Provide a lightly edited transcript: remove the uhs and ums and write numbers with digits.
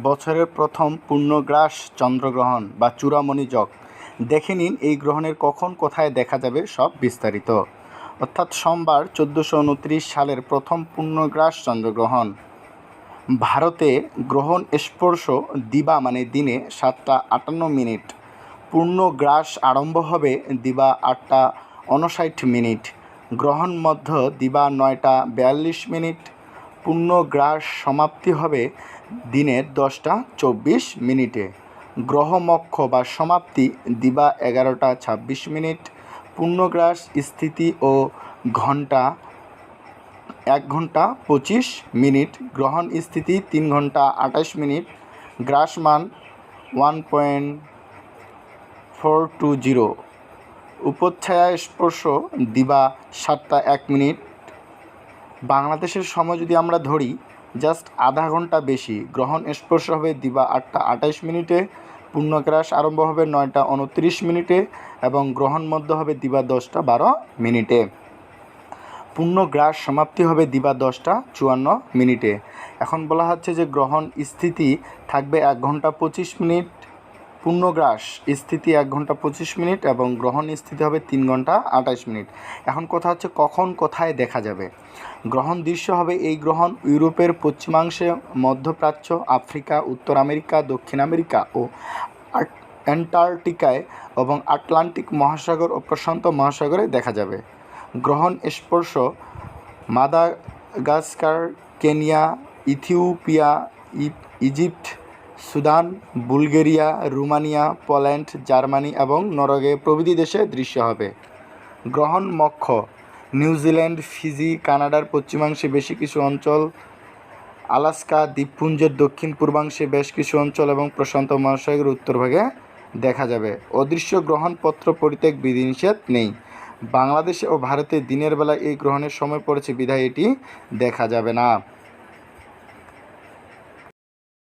বছরের প্রথম পূর্ণগ্রাস চন্দ্রগ্রহণ বা চূড়ামণি যোগ। দেখে নিন এই গ্রহণের কখন কোথায় দেখা যাবে সব বিস্তারিত। অর্থাৎ সোমবার 1429 সালের প্রথম পূর্ণগ্রাস চন্দ্রগ্রহণ। ভারতে গ্রহণ স্পর্শ দিবা মানে দিনে 7টা 58 মিনিট। পূর্ণগ্রাস আরম্ভ হবে দিবা 8টা 59 মিনিট। গ্রহণ মধ্য দিবা 9টা 42 মিনিট। পূর্ণগ্রাস সমাপ্তি হবে দিনের 10টা 24 মিনিটে। গ্রহমক্ষ বা সমাপ্তি দিবা 11টা 26 মিনিট। পূর্ণগ্রাস স্থিতি ও ঘন্টা 1 ঘন্টা 25 মিনিট। গ্রহণ স্থিতি 3 ঘন্টা 28 মিনিট। গ্রাসমান 1.420। উপচ্ছায়া স্পর্শ দিবা 7টা 1 মিনিট। বাংলাদেশের সময় যদি আমরা ধরি জাস্ট আধা ঘন্টা বেশি। গ্রহণ স্পর্শ হবে দিবা 8টা 28 মিনিটে। পূর্ণগ্রাস আরম্ভ হবে 9টা 29 মিনিটে এবং গ্রহণ মধ্য হবে দিবা 10টা 12 মিনিটে। পূর্ণগ্রাস সমাপ্তি হবে দিবা 10টা 54 মিনিটে। এখন বলা হচ্ছে যে গ্রহণ স্থিতি থাকবে 1 ঘন্টা 25 মিনিট। পূর্ণগ্রাস স্থিতি 1 ঘন্টা 25 মিনিট এবং গ্রহণ স্থিতি হবে 3 ঘন্টা 28 মিনিট। এখন কথা হচ্ছে কখন কোথায় দেখা যাবে। গ্রহণ দৃশ্য হবে এই গ্রহণ ইউরোপের পশ্চিমাংশে, মধ্যপ্রাচ্য, আফ্রিকা, উত্তর আমেরিকা, দক্ষিণ আমেরিকা ও অ্যান্টার্কটিকায় এবং আটলান্টিক মহাসাগর ও প্রশান্ত মহাসাগরে দেখা যাবে। গ্রহণ স্পর্শ Madagascar, Kenya, Ethiopia, Egypt, Sudan, Bulgaria, Romania, Poland, Germany এবং নরওয়ে প্রভৃতি দেশে দৃশ্য হবে। গ্রহণ মক্ষ নিউজিল্যান্ড, ফিজি, কানাডার পশ্চিমাংশে বেশ কিছু অঞ্চল, আলাস্কা দ্বীপপুঞ্জের দক্ষিণ পূর্বাংশে বেশ কিছু অঞ্চল এবং প্রশান্ত মহাসাগরের উত্তরভাগে দেখা যাবে। অদৃশ্য গ্রহণপত্র পরিত্যাগ বিধিনিষেধ নেই। বাংলাদেশে ও ভারতে দিনের বেলা এই গ্রহণের সময় পড়েছে বিধায় এটি দেখা যাবে না।